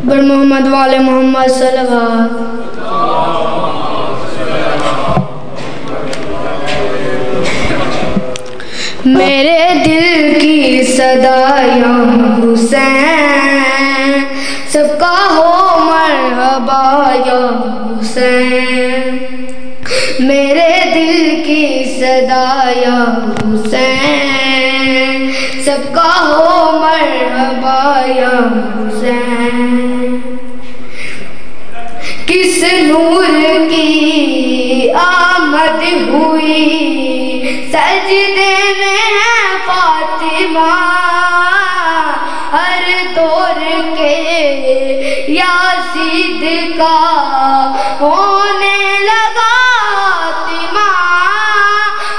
बर मोहम्मद वाले मोहम्मद सल्लल्लाहु। मेरे दिल की सदा या हुसैन, सबका हो मरहबा या हुसैन। मेरे दिल की सदा या हुसैन, सबका हो मरहबा या हुसैन। किस नूर की आमद हुई, सजदे में है फातिमा। हर दौर के यासीद का होने लगा तिमा।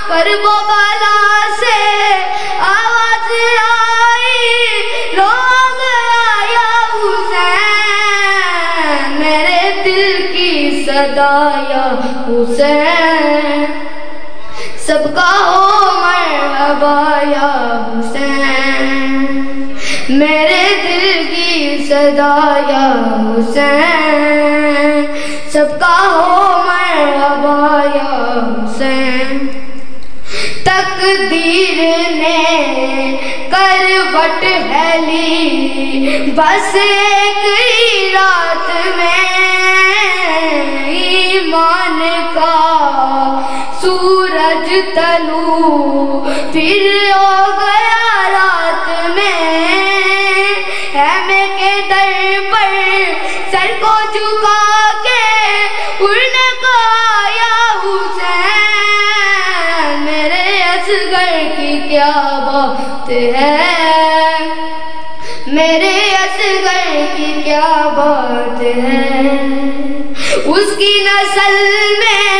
करबला से आवाज आई, लोग आया हुसैन। मेरे दिल की सदा या हुसैन, सबका हो मरहबा या हुसैन। मेरे दिल की सदा या हुसैन, सबका हो मरहबा या हुसैन। तकदीर ने करवट है ली, बस एक ही रात में। ईमान का सूरज तलू फिर हो गया रात में। हैमे के दर पर सर को झुका के उड़ने को आया हुसैन। मेरे असगर की क्या बात है, मेरे असगर की क्या बात है। उसकी नस्ल में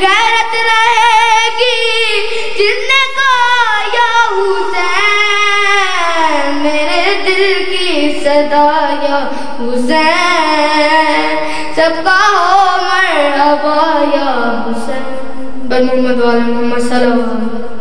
गैरत रहेगी, जिसने कहा हुसैन। मेरे दिल की सदा या हुसैन, सबका हो मरहबा या हुसैन। बर मोहम्मद वाले मोहम्मद सल्लल्लाहु।